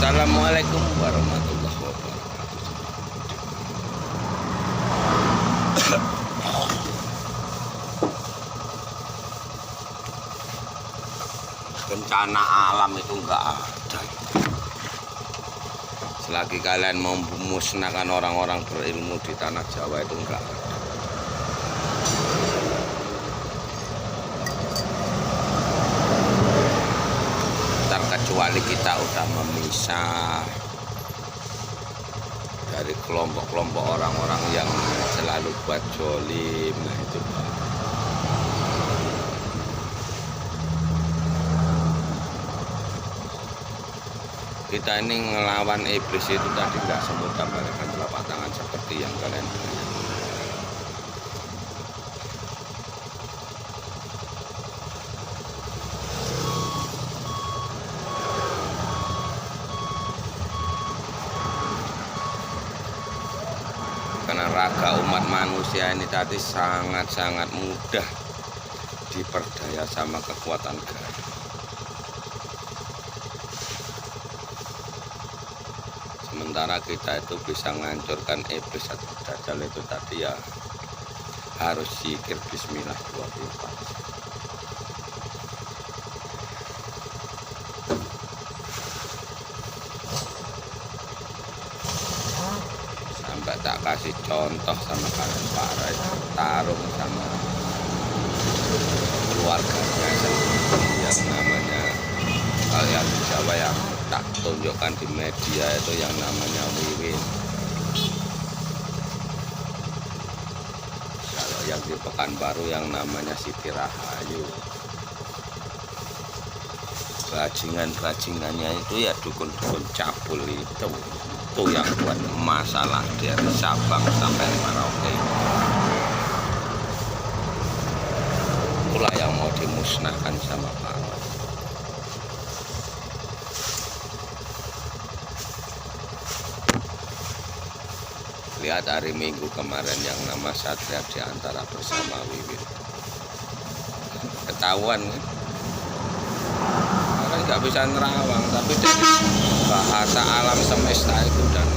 Assalamualaikum warahmatullahi wabarakatuh. Bencana alam itu enggak ada. Selagi kalian mau memusnahkan orang-orang berilmu di tanah Jawa itu enggak ada. Kecuali kita udah memisah dari kelompok-kelompok orang-orang yang selalu buat jolim, nah itu kita ini ngelawan iblis itu tadi nggak semudah mereka telapak tangan seperti yang kalian lihat. Karena raga umat manusia ini tadi sangat-sangat mudah diperdaya sama kekuatan gaib. Sementara kita itu bisa menghancurkan iblis atau dajjal itu tadi ya harus zikir bismillah 24. Sampai tak kasih contoh sama kalian para tarung sama keluarganya yang namanya kalian di Jawa yang tak tunjukkan di media itu yang namanya Wiwin. Kalau yang di Pekanbaru yang namanya Siti Rahayu. Bajingan-bajingannya itu ya dukun-dukun cabul itu yang buat masalah dari Sabang sampai Merauke. Itulah yang mau dimusnahkan sama Pak. Lihat hari Minggu kemarin yang nama Satria di antara bersama Wiwin. Ketahuan kan? Orang nggak bisa nerawang, tapi dari bahasa alam semesta itu dan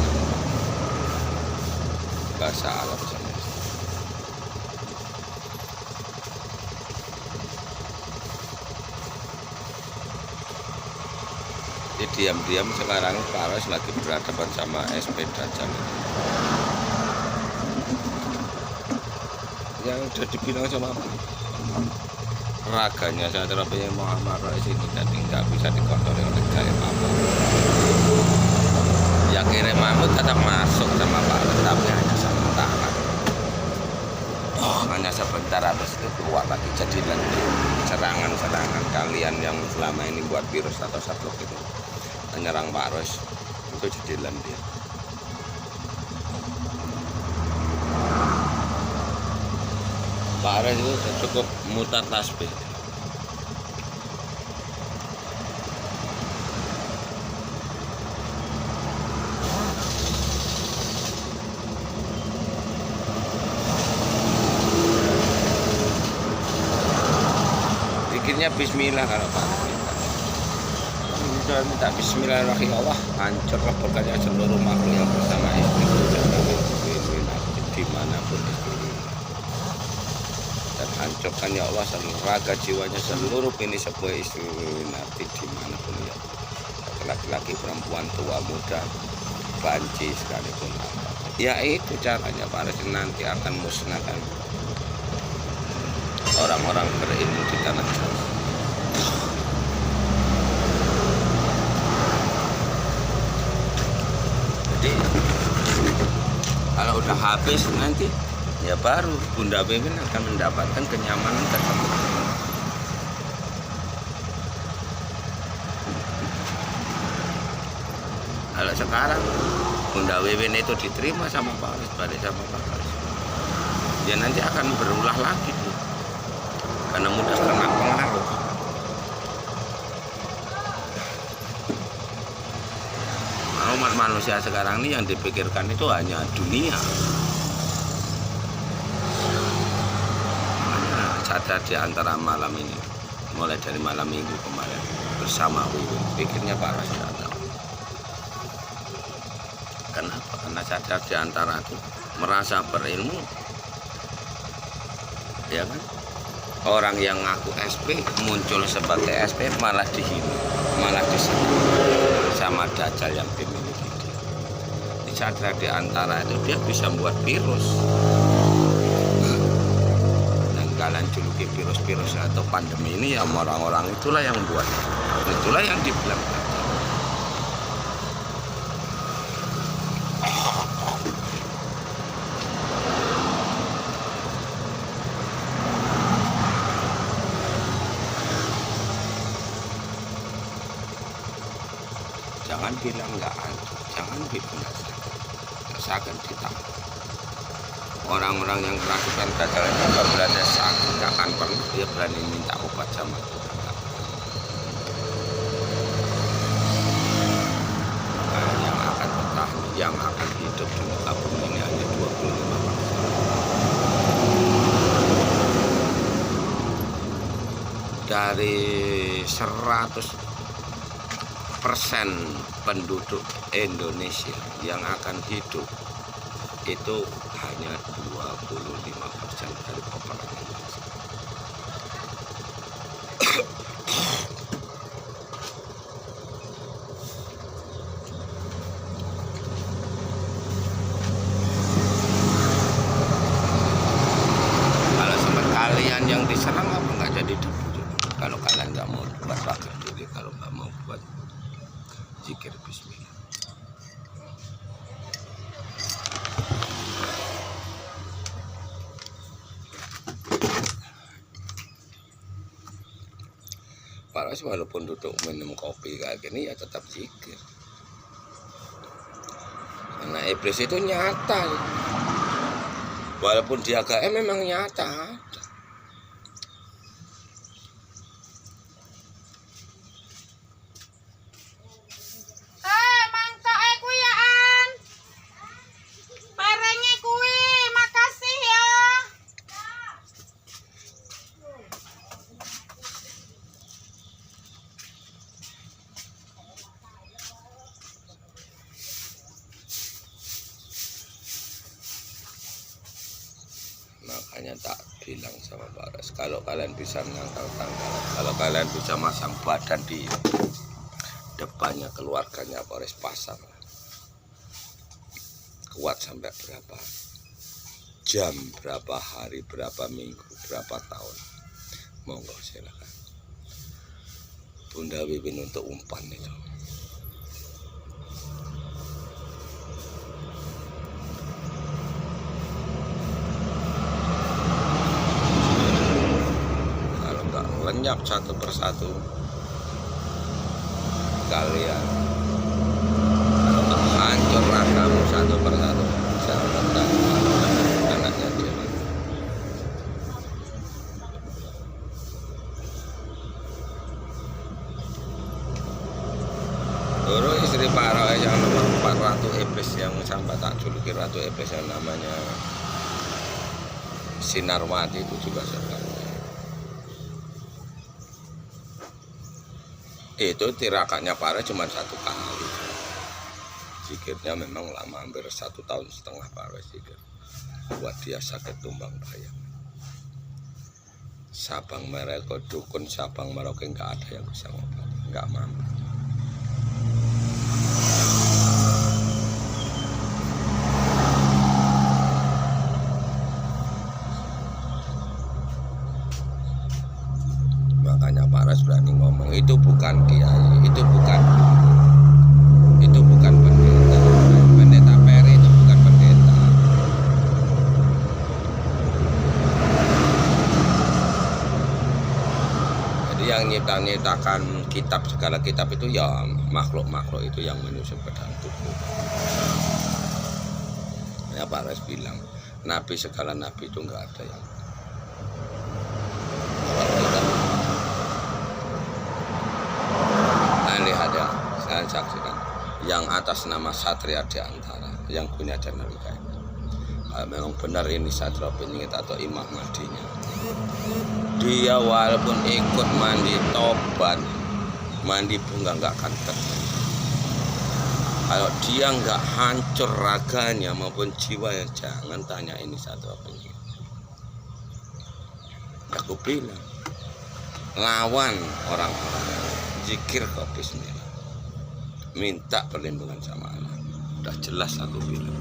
bahasa alam semesta. Jadi diam-diam sekarang Paros lagi berhadapan sama SP Dajjal yang udah dibilang sama apa? Raganya saya terapnya Muhammad Rais ini jadi nggak bisa dikontrol oleh gaib apa. Ya kirim Mahmud tetap masuk sama Pak, tapi hanya sementara. Hanya sebentar, habis itu keluar lagi jadi nanti serangan-serangan kalian yang selama ini buat virus atau sablok itu menyerang Pak Ros itu jadi lendir. Pak Ros itu cukup mutar tasbih. Bikinnya bismillah kalau Pak Ros minta bismillahirrahmanirrahim, Allah hancur berkatnya seluruh makhluk yang bersama istriku dimanapun dan hancurkan ya Allah seluruh raga jiwanya seluruh ini sebuah istri nanti dimanapun ya, laki-laki perempuan tua muda banci sekalipun ya itu caranya Pak Ros nanti akan musnahkan orang-orang berilmu di tanah Jawa. Jadi kalau udah habis nanti ya baru Bunda Wiwin akan mendapatkan kenyamanan tersebut. Kalau sekarang Bunda Wiwin itu diterima sama Pak Ros, balik sama Pak Ros, ya nanti akan berulah lagi tuh, karena mudah kena pengaruh. Umat manusia sekarang ini yang dipikirkan itu hanya dunia. Sadar di antara malam ini, mulai dari malam Minggu kemarin bersama Wiwin, pikirnya Pak Ros tidak tahu. Kenapa? Karena sadar di antara itu merasa berilmu, ya kan? Orang yang ngaku SP muncul sebagai SP malah dihina, malah diserang sama dajjal yang dimiliki dia. Sadar di antara itu dia bisa membuat virus. Dan kalian juluki virus-virus atau pandemi ini ya orang-orang itulah yang membuat. Itulah yang dibilang dajjal. Jangan bilang nggak ada, jangan bilang nggak sakit. Sakit kita. Orang-orang yang melakukan dajjal itu nggak berada sakit, nggak akan pernah dia berani minta obat sama Tuhan. Nah, yang akan bertahan, yang akan hidup di muka bumi ini hanya 25%. Dari 100% penduduk Indonesia yang akan hidup itu hanya 25% dari populasi Indonesia. Kalau sama kalian yang diserang apa nggak jadi debu juga. Kalau kalian nggak mau buat rakit diri, kalau nggak mau buat zikir bismillah. Paras walaupun duduk minum kopi kayak gini ya tetap zikir. Karena iblis itu nyata. Walaupun dia gaib memang nyata. Makanya tak bilang sama Paras, kalau kalian bisa ngangkat tanggalan, kalau kalian bisa masang badan di depannya keluarganya Paras, pasang kuat sampai berapa jam, berapa hari, berapa minggu, berapa tahun, monggo silakan. Bunda Wibin untuk umpan itu. Lenyap satu persatu kalian, hancurlah kamu satu persatu. Jangan anaknya dia. Guru istri Pak Roy yang nomor 4 Ratu Iblis, yang sampai tak juluki Ratu Iblis, yang namanya Sinarwati itu juga sekarang. Itu tirakannya Paras cuma 1 kali. Zikirnya memang lama, hampir 1,5 tahun Paras zikir. Buat dia sakit tumbang bayang. Sabang Merauke, dukun Sabang Merauke nggak ada yang bisa ngobat, nggak mampu. Makanya Paras berani ngomong, itu bukan kiai, itu bukan pendeta. Pendeta Peri itu bukan pendeta. Jadi yang nyiptakan kitab, segala kitab itu ya makhluk-makhluk itu yang menyusup ke dalam tubuh. Ya Paras bilang, nabi, segala nabi itu nggak ada yang lihat ya, saya saksikan yang atas nama Satria di antara yang punya channel kayak memang benar ini Satria Peningit atau Imam Mahdinya. Dia walaupun ikut mandi tobat, mandi bunga nggak akan terjadi. Kalau dia nggak hancur raganya maupun jiwa, ya jangan tanya ini satu apa ini. Aku bilang lawan orang-orang, zikir kau bismillah, minta perlindungan sama Allah. Udah jelas aku bilang,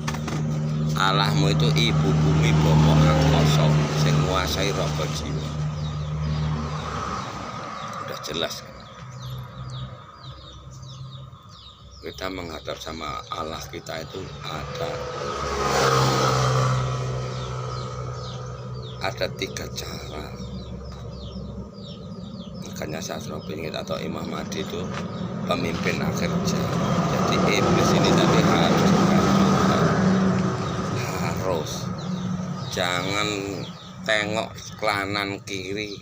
Allahmu itu ibu bumi pokok hak kosong sing nguasai raga jiwa. Udah jelas kan? Kita menghadap sama Allah kita itu ada 3 cara. Makanya Sasro Bingit atau Imam Mahdi itu pemimpin akhir zaman. Jadi iblis ini tadi harus jangan tengok kanan kiri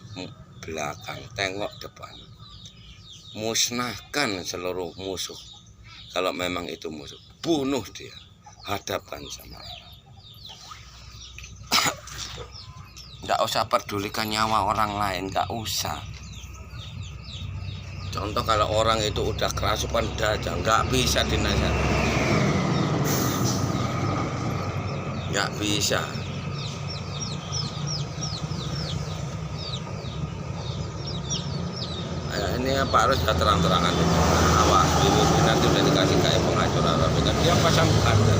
belakang, tengok depan. Musnahkan seluruh musuh. Kalau memang itu musuh, bunuh dia, hadapan sama Allah. Nggak usah pedulikan nyawa orang lain, nggak usah. Contoh kalau orang itu udah kerasukan dajjal, nggak bisa dinasihati, nggak bisa. Ini Pak Arus sudah terang-terangan itu. Awas dulu nanti udah dikasih kayak penghancur alam. Dia pasang ada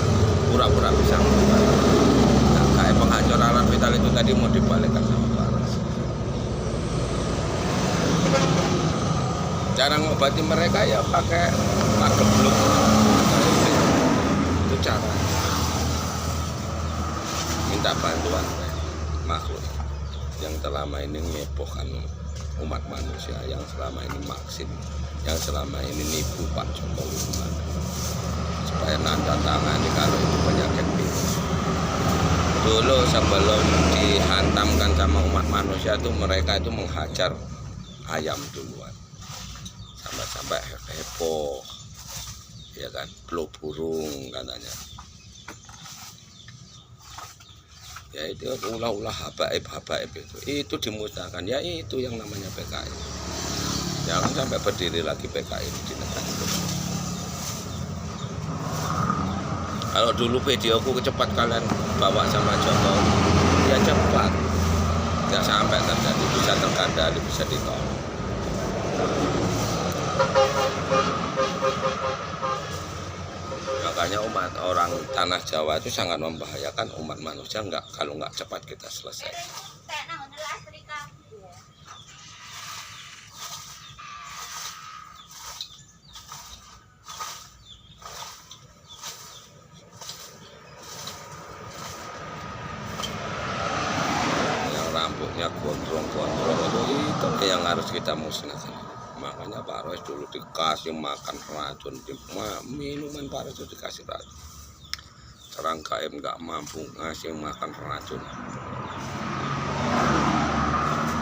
pura-pura bisa. Nah, kayak penghancur alam vital itu tadi mau dibalikkan sama Pak Arus. Cara ngobati mereka ya pakai geblok. Itu cara. Minta bantuan makhluk yang selama ini ngebohkan umat manusia, yang selama ini maksim, yang selama ini nipu Pak Jokowi kemana, supaya nanda tangani kalau itu penyakit virus. Dulu sebelum dihantamkan sama umat manusia itu mereka itu menghajar ayam duluan, sampai heboh, ya kan, flu burung katanya. Ya itu ulah-ulah habaib itu dimusnahkan. Ya itu yang namanya PKI. Jangan sampai berdiri lagi PKI di negara itu. Kalau dulu videoku cepat kalian bawa sama Jokowi, ya cepat, nggak sampai terjadi, bisa terkendali, bisa ditolong. Makanya umat orang tanah Jawa itu sangat membahayakan umat manusia kalau nggak cepat kita selesai. Yang rambutnya gondrong-gondrong itu yang harus kita musnahkan. Makanya Pak Rois dulu dikasih makan racun, minuman Pak Rois itu dikasih racun. Serang KM nggak mampu ngasih makan racun.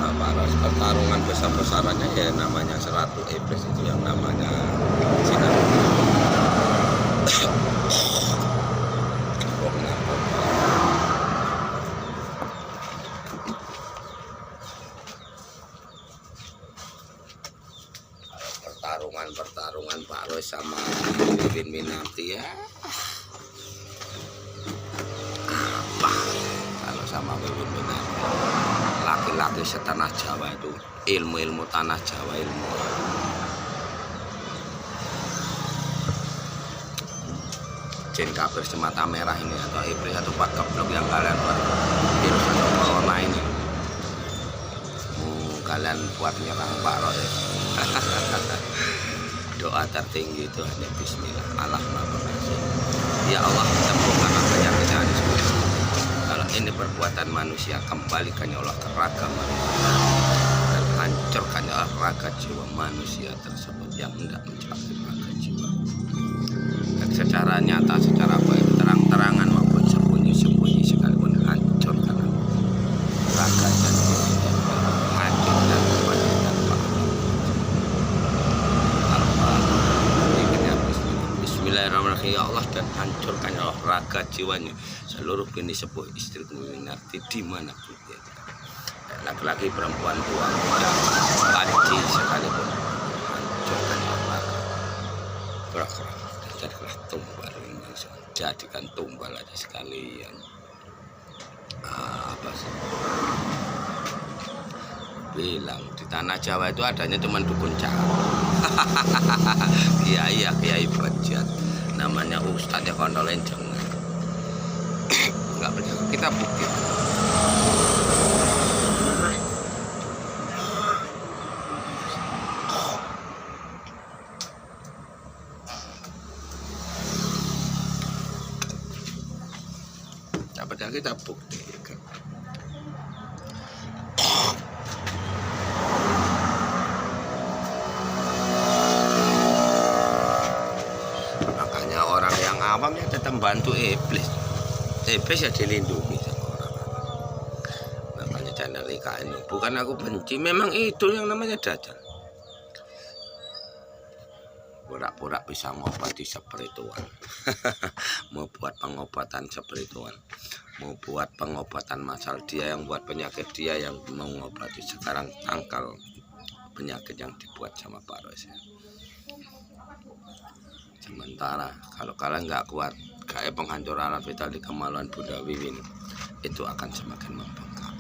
Nah, Pak Rois pertarungan besar-besarannya ya namanya Seratu Iblis itu yang namanya sinar. Pertarungan Pak Roy sama Pin Minarti ya apa kalau sama Pin Minarti, laki-laki setanah Jawa itu ilmu tanah Jawa, ilmu jin kafir semata merah ini atau iblis atau Pak Keblok yang kalian buat virus atau corona ini, kalian buat nyerang Pak Roy. Doa tertinggi itu hanya bismillah, Allah Maha Pengasih. Ya Allah, temukan apa yang kejadian semua. Kalau ini perbuatan manusia, kembalikan ya Allah ke raga manusia dan hancurkan ya Allah raga jiwa manusia tersebut yang hendak mencapai raga jiwa. Dan secara nyata, secara baik, terang-terangan maupun sembunyi-sembunyi sekalipun hancurkan raga dan jiwa. Hancurkan Bismillahirrahmanirrahim. Ya Allah, dan hancurkan ya Allah raga jiwanya seluruh bini sepuh istri Minarti dimanapun dia, laki-laki, perempuan, tua, muda, haji sekalipun, hancurkan ya Allah raga. jadilah tumbal ini, jadikan tumbal aja sekalian. Apa sih bilang di tanah Jawa itu adanya cuma dukun cara. Kiai bejat namanya ustadz ya kono lenjeng nggak percaya kita bukti. Nggak percaya kita bukti. Awam ya tetap bantu iblis ya dilindungi sama orang. Makanya channel IKN bukan aku benci, memang itu yang namanya dajjal. Pura-pura bisa ngobati spiritual. Mau buat pengobatan spiritual, mau buat pengobatan masal, dia yang buat penyakit, dia yang mau ngobati. Sekarang tangkal penyakit yang dibuat sama Pak Ros. Sementara kalau kalian nggak kuat, kayak penghancur alat vital di kemaluan Bunda Wiwin, itu akan semakin membengkak.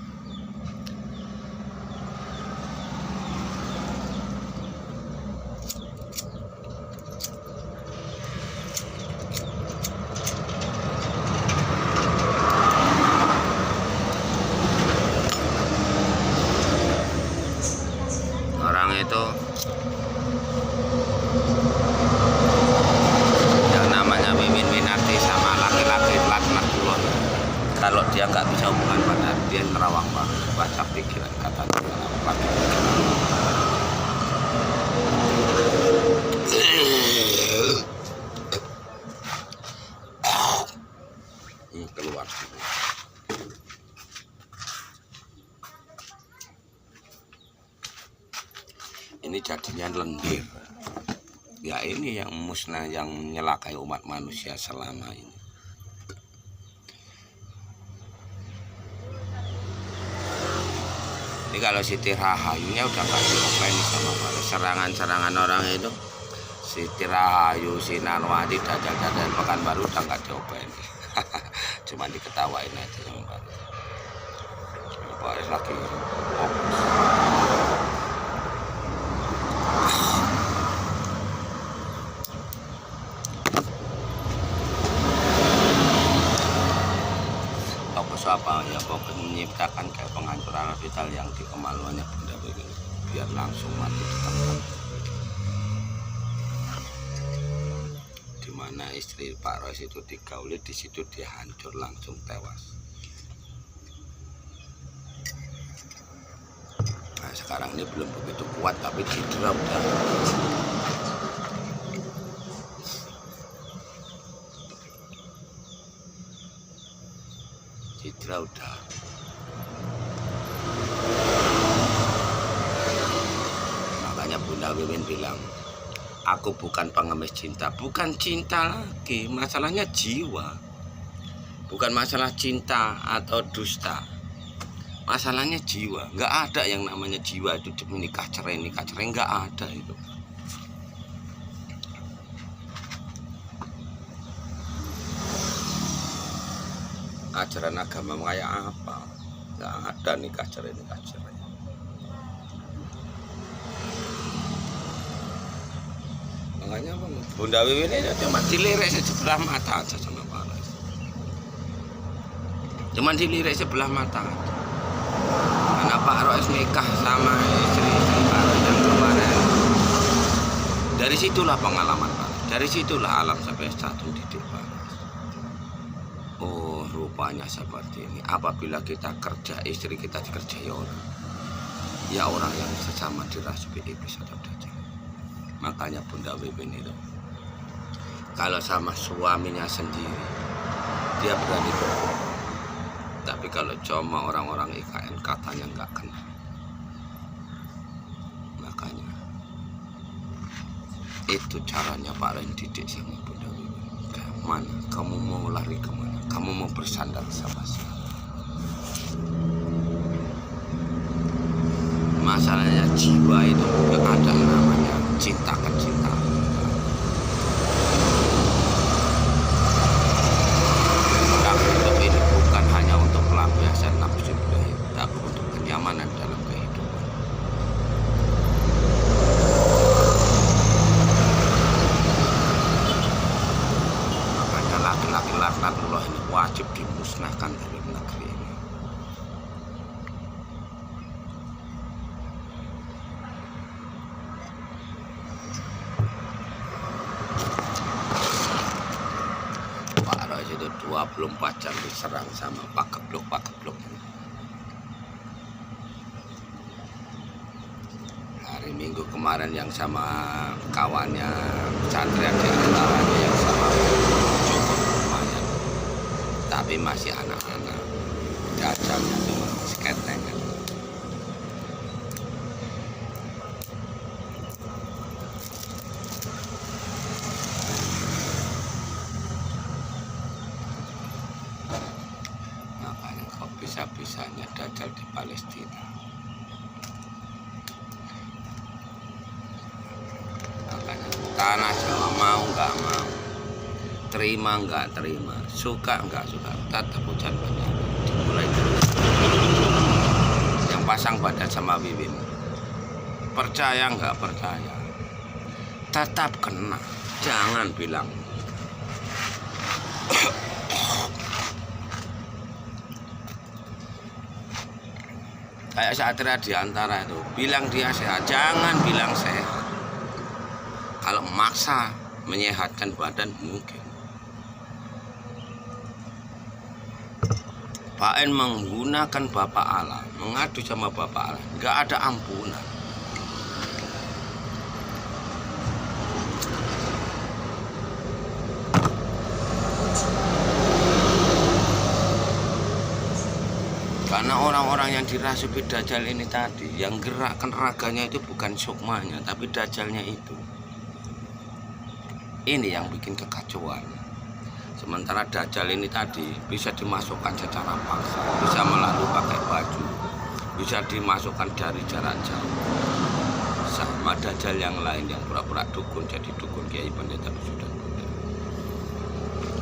Orang itu kalau dia nggak bisa hubungan pada dia nerawang banget, baca pikiran kata keluar. Ini jadinya lendir. Ya ini yang musnah, yang menyelakai umat manusia selama ini. Ini kalau Siti Rahayunya udah gak diopeni sama serangan-serangan orang itu. Siti Rahayu, Sinarwati, Dajjal Pekanbaru udah gak diopeni. Cuma diketawain aja sama Pak Ros lagi fokus. Apa ya, pokoknya menciptakan kayak penghancuran vital yang di kemaluannya Bunda Wiwin biar langsung mati di tempat. Dimana istri Pak Ros itu digauli, di situ dia hancur langsung tewas. Nah sekarang ini belum begitu kuat tapi cedera udah. Citra udah. Makanya Bunda Wiwin bilang, aku bukan pengemis cinta. Bukan cinta lagi, masalahnya jiwa. Bukan masalah cinta atau dusta, masalahnya jiwa. Nggak ada yang namanya jiwa itu nikah cerai, nggak ada itu. Ajaran agama kayak apa? Nggak ada nikah cerai. Makanya Bunda Wiwin ini cuma dilirik sebelah mata aja sama Pak Ros. Cuma dilirik sebelah mata aja. Karena Pak Ros nikah sama istri Pak Ros yang kemarin. Dari situlah pengalaman Pak Ros. Dari situlah alam sampai satu didik Pak Ros. Oh rupanya seperti ini. Apabila kita kerja, istri kita kerja ya orang yang sesama dirasuki iblis atau dajjal. Makanya Bunda Wiwin itu kalau sama suaminya sendiri dia berani berbohong, tapi kalau cuma orang-orang IKN katanya nggak kenal. Makanya itu caranya Pak Ren didik sama Bunda Wiwin. Mana kamu mau lari kemana? Kamu mau bersandar sama siapa? Masalahnya jiwa itu nggak ada namanya cinta kecintaan. dimusnahkan dari negeri ini. Pak Roy itu 24 jam diserang sama Pak Geblok. Hari Minggu kemarin yang sama kawannya pesantren relawannya yang sama cukup lumayan, tapi masih anak-anak, jajannya cuma masih ketengan. Makanya kok bisa-bisanya Dajjal di Palestina. Tanah Jawa mau nggak mau, terima nggak terima, suka nggak suka, tetap hujan banyak. Dimulai dari yang pasang badan sama Wiwin, percaya nggak percaya, tetap kena. Jangan bilang kayak Satria Diantara itu, bilang dia sehat, jangan bilang sehat. Kalau maksa menyehatkan badan mungkin. Pak En menggunakan Bapak Allah, mengadu sama Bapak Allah, nggak ada ampunan. Karena orang-orang yang dirasuki Dajjal ini tadi, yang gerakkan raganya itu bukan sukmanya, tapi Dajjalnya itu. Ini yang bikin kekacauan. Sementara Dajjal ini tadi bisa dimasukkan secara paksa, bisa melalui pakai baju, bisa dimasukkan dari jarak jauh. Sama Dajjal yang lain yang pura-pura dukun jadi dukun kiai pendeta sudah.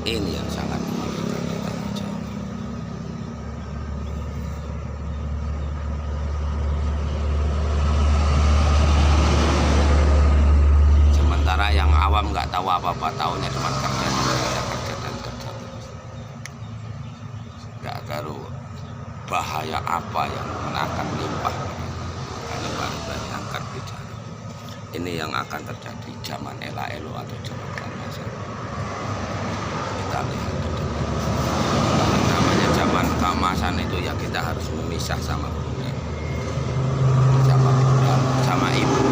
Ini yang sangat mengerikan. Yang awam nggak tahu apa-apa, tahunya cuma kerja nggak tahu bahaya apa yang akan limpah. Hanya baru angkat bicara. Ini yang akan terjadi zaman Ela-Elo atau zaman Kamasan. Kita lihat namanya zaman Kamasan itu ya kita harus memisah sama bunda, sama ibu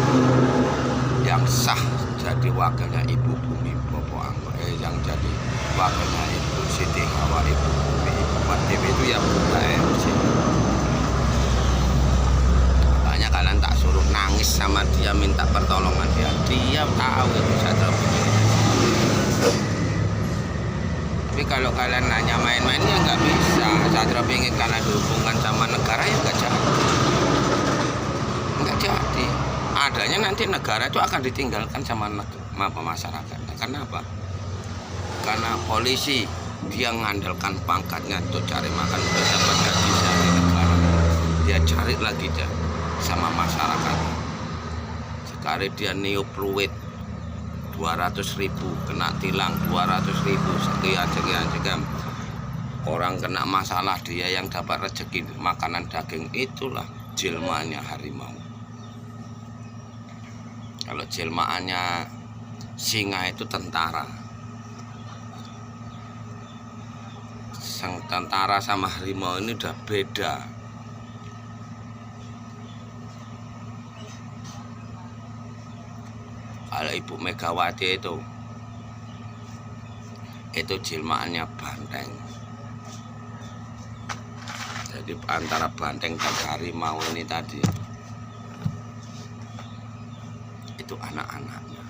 yang sah jadi wakilnya Ibu Bumi Bopo Angko, yang jadi wakilnya Ibu Siti Hawa, Ibu Bumi, Ibu Pertiwi itu ya Bunda MC. Makanya kalian tak suruh nangis sama dia, minta pertolongan dia tahu itu Satria begini. Tapi kalau kalian nanya main-main ya nggak bisa. Satria ingin kalian hubungan sama negara ya nggak jadi. Adanya nanti negara itu akan ditinggalkan sama masyarakat. Karena apa? Karena polisi dia mengandalkan pangkatnya untuk cari makan, udah dapat gaji dari negara, dia cari lagi sama masyarakat. Sekali dia niup fluid 200.000, kena tilang 200.000, sekian. Orang kena masalah, dia yang dapat rezeki makanan daging. Itulah jelmanya harimau. Kalau jelmaannya singa itu tentara. Sang tentara sama harimau ini udah beda. Kalau Ibu Megawati itu jelmaannya banteng. Jadi antara banteng dan harimau ini tadi itu anak-anaknya.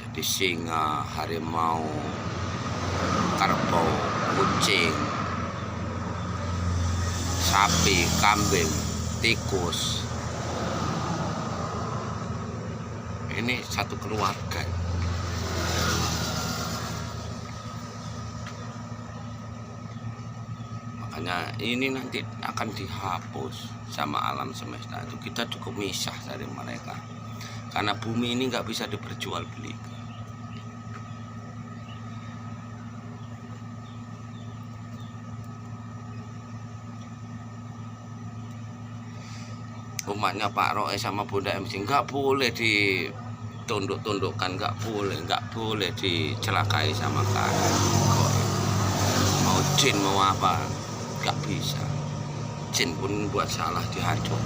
Jadi singa, harimau, kerbau, kucing, sapi, kambing, tikus, ini satu keluarga. Makanya ini nanti akan dihapus sama alam semesta. Itu kita cukup misah dari mereka. Karena bumi ini nggak bisa diperjualbelikan. umatnya Pak Roy sama Bunda MC nggak boleh ditunduk-tundukkan, nggak boleh dicelakai sama kalian. Mau jin mau apa nggak bisa. Jin pun buat salah dihancur.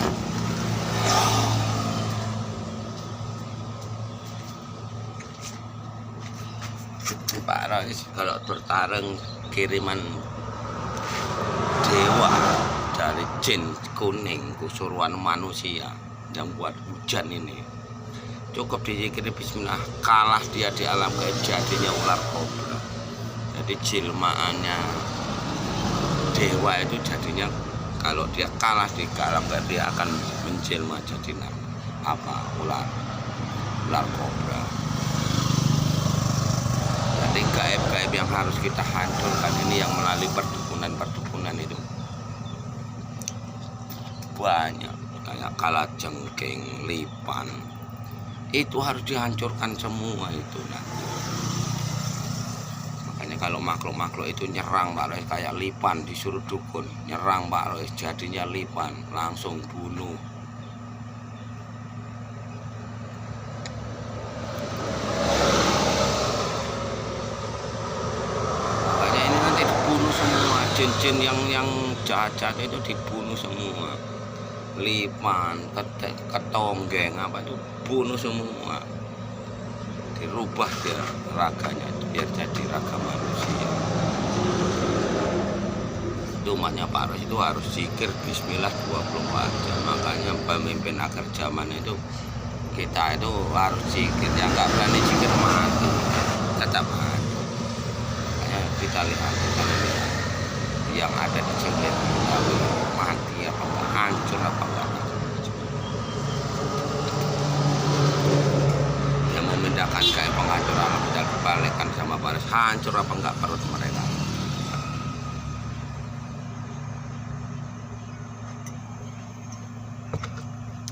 Pak Roy kalau bertarung kiriman dewa dari jin kuning kusuruan manusia yang buat hujan ini, cukup dizikir bismillah, kalah dia di alam gaib jadinya ular kobra. Jadi jilmaannya dewa itu jadinya kalau dia kalah di alam gaib dia akan menjelma jadi ular kobra. Jadi gaib-gaib yang harus kita hancurkan ini yang melalui perdukunan itu banyak, kayak kalajengking, lipan, itu harus dihancurkan semua itu nanti. Makanya kalau makhluk-makhluk itu nyerang Pak Roy kayak lipan, disuruh dukun nyerang Pak Roy jadinya lipan, langsung bunuh. Makanya ini nanti dibunuh semua, jin-jin yang jahat-jahat itu dibunuh semua. Lipan, ketonggeng apa itu bunuh semua, dirubah dia raganya itu biar jadi raga manusia. Umatnya Pak Roy itu harus zikir bismillah 24 jam. Makanya pemimpin akhir zaman itu kita itu harus zikir, yang nggak berani zikir mati, tetap mati. Makanya kita lihat yang ada di sini mati apa enggak, hancur apa enggak. Yang memindahkan kayak penghancur alam kita dibalikkan sama Paris, hancur apa enggak perut mereka.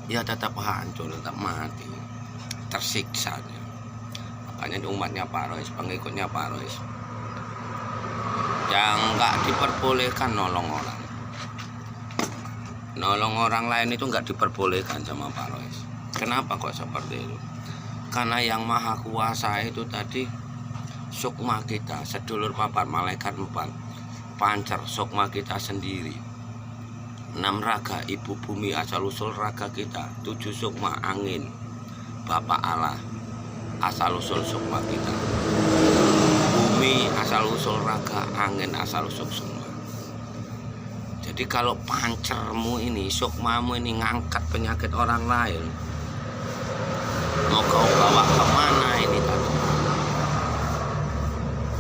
Ya tetap hancur, tetap mati, tersiksa dia. Makanya umatnya Pak Roy, pengikutnya Pak Roy, yang nggak diperbolehkan nolong orang lain itu nggak diperbolehkan sama Pak Roy. Kenapa kok seperti itu? Karena yang maha kuasa itu tadi sukma kita, sedulur papat malaikat 4, pancer sukma kita sendiri, 6 raga ibu bumi asal usul raga kita, 7 sukma angin Bapak Allah asal usul sukma kita, bumi asal usul raga, angin asal usul sukma. Jadi kalau pancermu ini, sukmamu ini ngangkat penyakit orang lain, mau kau bawa kemana ini tadi?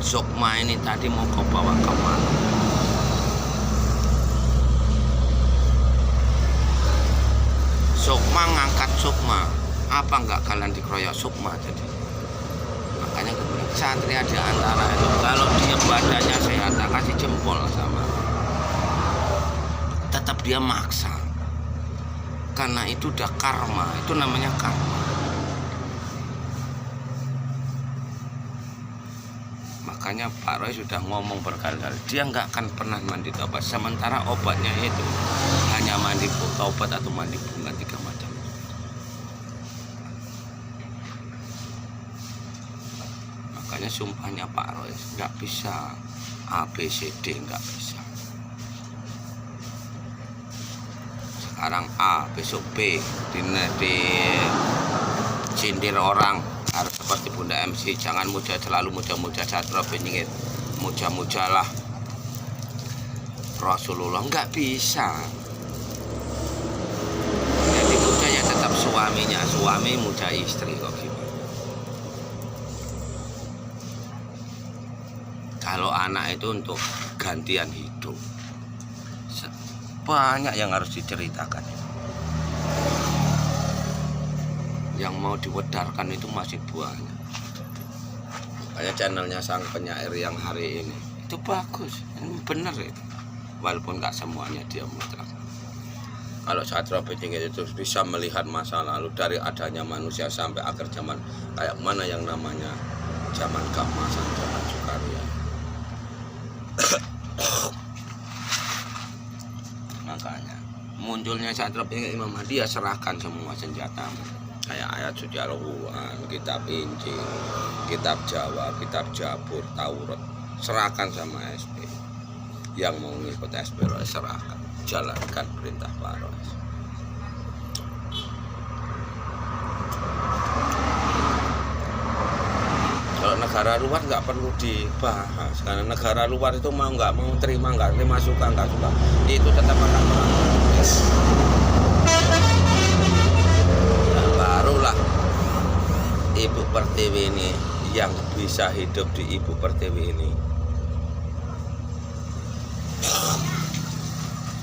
Sukma ini tadi mau kau bawa kemana? Sukma ngangkat sukma, apa enggak kalian dikeroyok sukma jadi? Makanya kemudian satria di antara itu kalau dia badannya sehat, tak kasih jempol sama, tetap dia maksa. Karena itu udah karma, itu namanya karma. Makanya Pak Roy sudah ngomong berkali-kali, dia nggak akan pernah mandi taubat. Sementara obatnya itu hanya mandi taubat atau mandi bunga 3 macam. Makanya sumpahnya Pak Roy nggak bisa ABCD, nggak bisa. Sekarang A, besok B, dicindir orang harus seperti Bunda MC, jangan selalu muja-muja Satrio Benyingit, muja-mujalah Rasulullah, nggak bisa. Jadi muja ya tetap suaminya, suami muja istri kok gimana. Kalau anak itu untuk gantian hidup, banyak yang harus diceritakan. Yang mau diwedarkan itu masih banyak. Kayak channelnya sang penyair yang hari ini itu bagus, ini benar itu, walaupun nggak semuanya dia mutlak. Kalau Satrio Benyingit itu bisa melihat masa lalu dari adanya manusia sampai akhir zaman, kayak mana yang namanya zaman keemasan, zaman Sukaria. Makanya muncul munculnya Satrapnya Imam Mahdi, ya serahkan semua senjatamu. Kayak ayat suci Al-Quran, kitab Injil, kitab Jawa, kitab Jabur, Taurat, serahkan sama SP. Yang mau ngikut SP serahkan, jalankan perintah Pak Rois. Kalau negara luar nggak perlu dibahas, karena negara luar itu mau nggak mau terima, nggak terima, suka nggak suka, itu tetap akan perang. Nah, barulah Ibu Pertiwi ini yang bisa hidup di Ibu Pertiwi ini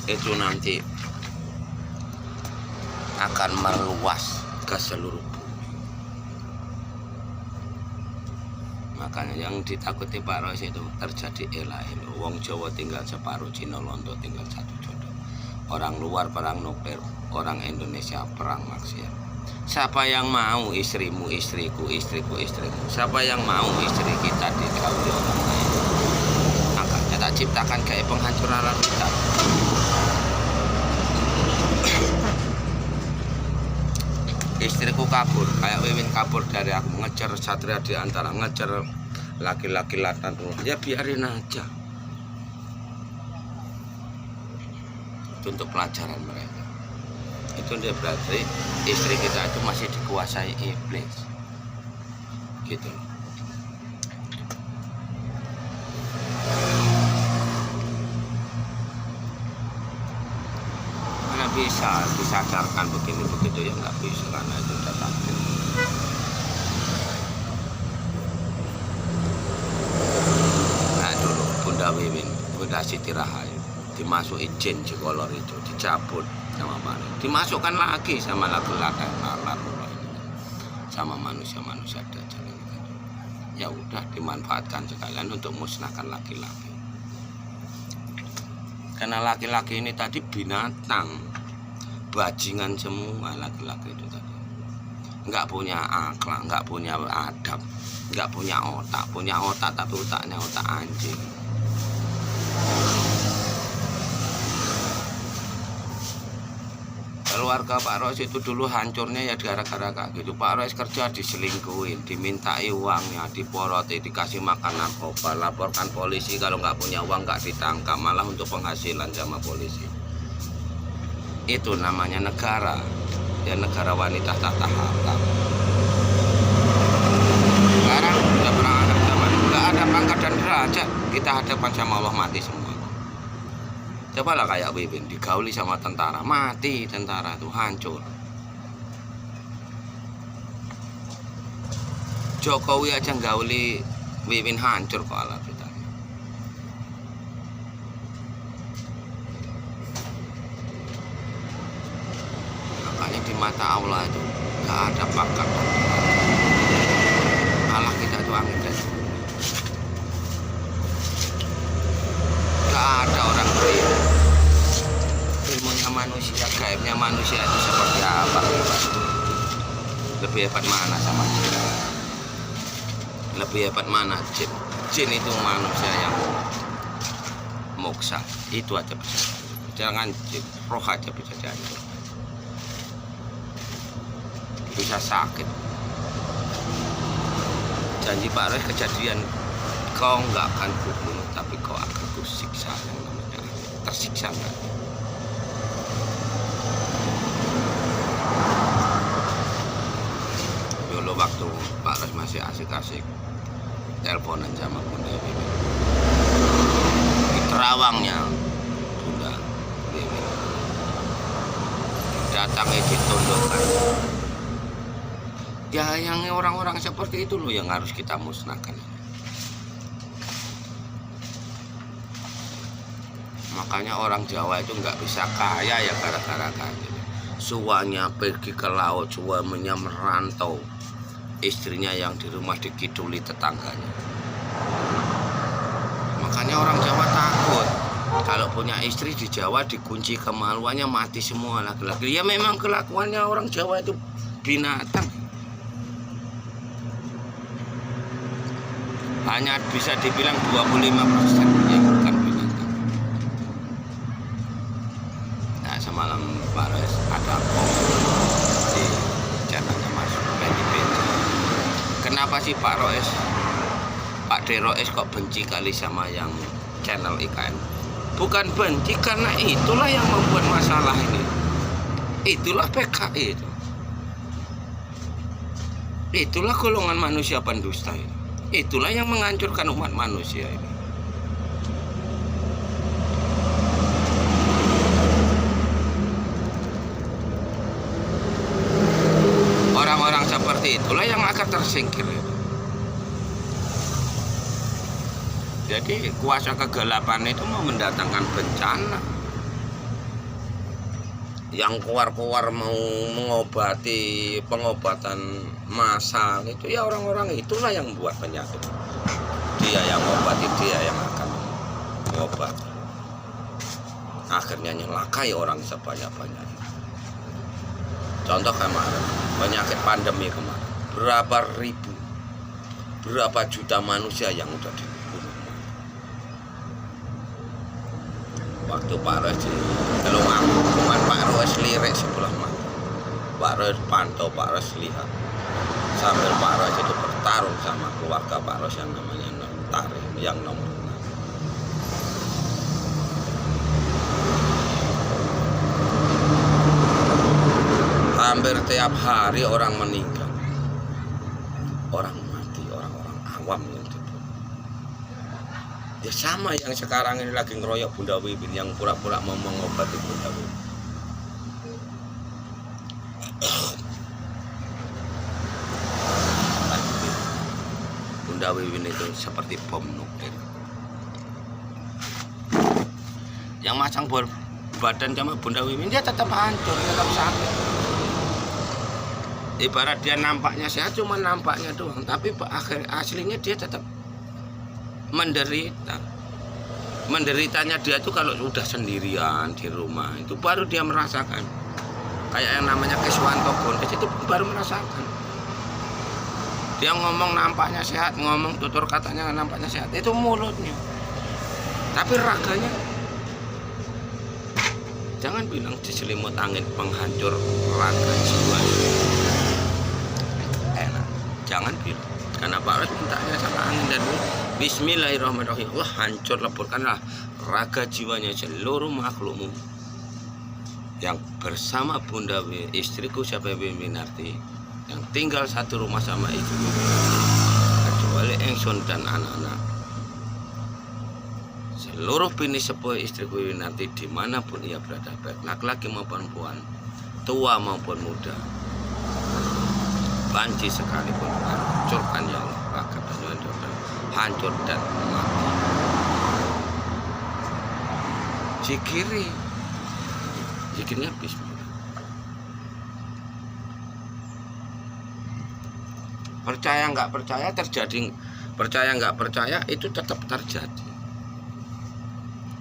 itu nanti akan meluas ke seluruh bumi. Makanya yang ditakuti Pak Rois itu terjadi elo. Wong Jawa tinggal separuh, Cina Londo tinggal satu jodoh. Orang luar perang nuklir, orang Indonesia perang maksiat. Siapa yang mau istrimu istriku, istriku istrimu? Siapa yang mau istri kita digauli orang lain? Makanya tak ciptakan kayak penghancuran alam kita. Istriku kabur, kayak Wiwin kabur dari aku, ngejar satria di antara, ngejar laki-laki latan tuh, ya biarin aja. Itu untuk pelajaran mereka. Itu dia berarti istri kita itu masih dikuasai iblis, gitu. Bisa disadarkan begini-begitu, ya nggak bisa, karena itu udah takdir. Nah dulu Bunda Wiwin, Bunda Siti Rahayu dimasukin jin Jekolor itu, dicabut sama mana, dimasukkan lagi sama laki-laki sama manusia-manusia dajjal. Ya udah dimanfaatkan sekalian untuk musnahkan laki-laki, karena laki-laki ini tadi binatang, bajingan semua laki-laki itu tadi. Nggak punya akhlak, nggak punya adab, nggak punya otak. Punya otak tapi otaknya otak anjing. Keluarga Pak Rois itu dulu hancurnya ya gara-gara kayak gitu. Pak Rois kerja diselingkuhin, dimintai uangnya, diporoti, dikasih makan narkoba, laporkan polisi. Kalau nggak punya uang nggak ditangkap, malah untuk penghasilan sama polisi. Itu namanya negara, ya negara wanita tata haram. Sekarang udah perang antar zaman, nggak ada pangkat dan derajat, kita hadapkan sama Allah, mati semua. Cobalah kayak Wiwin digauli sama tentara, mati tentara itu, hancur. Jokowi aja gauli Wiwin, hancur kok ala kita. Makanya di mata Allah itu gak ada pangkat. Allah kita itu angin dan gak ada orang kaya. Ilmunya manusia, gaibnya manusia itu seperti apa? Lebih hebat mana sama jin? Lebih hebat mana jin? Jin itu manusia yang moksa, itu aja bisa. Jangan jin, roh aja bisa dihancur. Bisa sakit. Janji Pak Rois kejadian, kau nggak akan kubunuh, tapi kau akan kusiksa, yang namanya tersiksa nggak? Dulu waktu Pak Rois masih asik-asik teleponan sama Bunda Wiwin di terawangnya, Bunda Wiwin datangnya ditundukkan. Ya yang orang-orang seperti itu loh yang harus kita musnahkan. Makanya orang Jawa itu nggak bisa kaya ya gara-gara kaya. Suaminya pergi ke laut, suaminya merantau, istrinya yang di rumah dikiduli tetangganya. Makanya orang Jawa takut kalau punya istri di Jawa, dikunci kemaluannya, mati semua laki-laki. Ya memang kelakuannya orang Jawa itu binatang. Hanya bisa dibilang 25% yang bukan binatang. Nah semalam Pak kenapa sih Pak Roes, Pak Deroes kok benci kali sama yang channel IKN? Bukan benci, karena itulah yang membuat masalah ini. Itulah PKI itu. Itulah golongan manusia pendusta ini. Itulah yang menghancurkan umat manusia ini. Orang-orang seperti itulah yang akan tersingkir. Jadi kuasa kegelapan itu mau mendatangkan bencana. Yang keluar-keluar mau mengobati pengobatan massal itu ya orang-orang itulah yang buat penyakit. Dia yang mengobati, dia yang akan mengobati. Akhirnya nyelakai orang sebanyak-banyaknya. Contoh kemarin, penyakit pandemi kemarin, berapa juta manusia yang udah dibunuh. Waktu Pak Roes di Telungang, cuman Pak Roes lirik sebelah mata. Pak Roes pantau, Pak Roes lihat. Sambil Pak Roes itu bertarung sama keluarga Pak Roes yang namanya Tari, yang nomor 6. Hampir tiap hari orang meninggal, orang mati, orang-orang awam yang dibunuh. Ya sama yang sekarang ini lagi ngeroyok Bunda Wiwin, yang pura-pura mau mengobati Bunda Wiwin. Bunda Wiwin itu seperti bom nuklir. Yang masang badan sama Bunda Wiwin dia tetap hancur, tetap sakit. Ibarat dia nampaknya sehat, cuma nampaknya doang, tapi akhir aslinya dia tetap menderita. Menderitanya dia tuh kalau sudah sendirian di rumah, itu baru dia merasakan. Kayak yang namanya Keswanto Gondes itu baru merasakan. Dia ngomong nampaknya sehat, ngomong tutur katanya nampaknya sehat, itu mulutnya. Tapi raganya, jangan bilang diselimut angin penghancur raga jiwa. Enak, jangan bilang. Karena Pak Roes mintanya sama angin dan bismillahirrahmanirrahim. Allah hancur leburkanlah raga jiwanya seluruh makhlukmu yang bersama Bunda istriku Syafie Winarti, yang tinggal satu rumah sama istriku, kecuali Engson dan anak-anak. Seluruh bini sepuh istriku Winarti dimanapun ia berada, baik laki-laki maupun perempuan, tua maupun muda, banci sekalipun, hancurkan ya Allah, raga dan hancur dan mati. Zikirnya bismillah. Percaya nggak percaya terjadi, percaya nggak percaya itu tetap terjadi,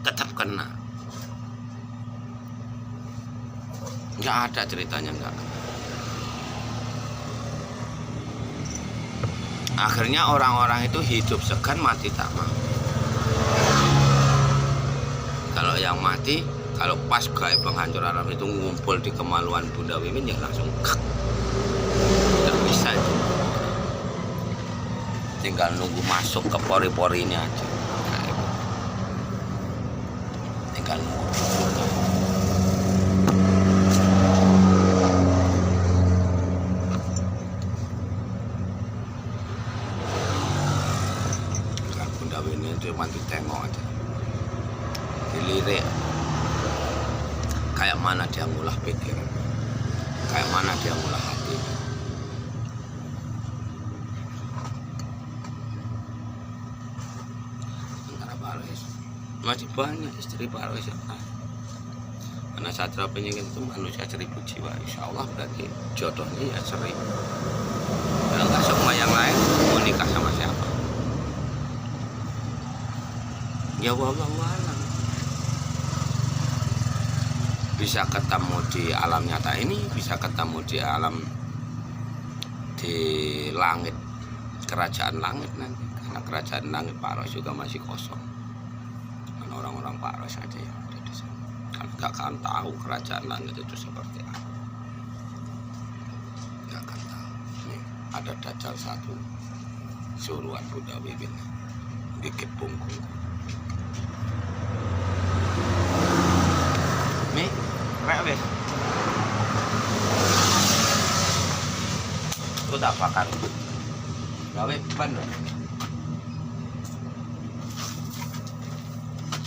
tetap kena. Nggak ada ceritanya nggak kena. Akhirnya orang-orang itu hidup segan, mati tak mau. Kalau yang mati, kalau pas gaib penghancur alam itu ngumpul di kemaluan Bunda Wiwin, ya langsung kak. Tidak bisa itu. Tinggal nunggu masuk ke pori-porinya aja. Tinggal nunggu. Bunda Wiwin cuma ditengok aja, dilirik. Kayak mana dia ngulah pikiran, kayak mana dia ngulah hati. Sementara Pak Roes masih banyak istri Pak Roes yang lain. Karena Satria Penyingkir itu manusia 1000 jiwa, insya Allah berarti jodohnya ya 1000. Kalau nggak semua yang lain mau nikah sama siapa? Ya wallahu alam. Bisa ketemu di alam nyata ini, bisa ketemu di alam di langit, kerajaan langit nanti. Karena kerajaan langit Pak Roes juga masih kosong. Dan orang-orang Pak Roes aja yang ada di sana. Kalau nggak akan tahu kerajaan langit itu seperti apa. Nggak akan tahu. Nih. ada dajjal satu suruhan Buddha Wiwin dikit punggung nih rek wes itu tak bakar gawe ban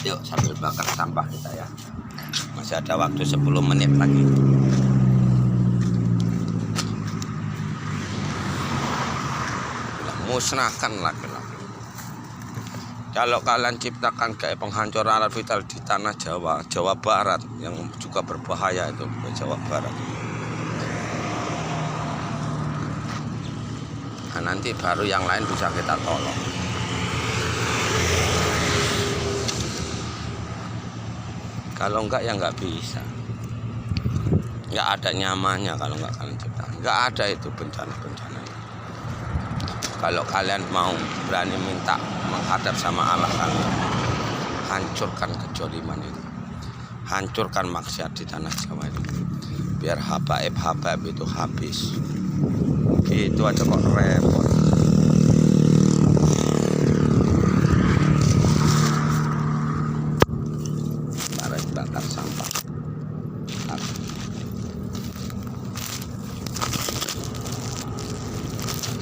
yuk sambil bakar sampah kita ya, masih ada waktu 10 menit lagi. Musnahkan laki-laki. Kalau kalian ciptakan kayak penghancur alat vital di tanah Jawa, Jawa Barat yang juga berbahaya itu ke Jawa Barat. Nah, nanti baru yang lain bisa kita tolong. Kalau enggak ya enggak bisa. Enggak ada nyamannya kalau enggak kalian ciptakan. Enggak ada itu bencana-bencana. Kalau kalian mau berani minta menghadap sama Allah kalian, hancurkan kejoliman itu, hancurkan maksiat di tanah Jawa itu, biar habaib itu habis. Itu aja kok repot.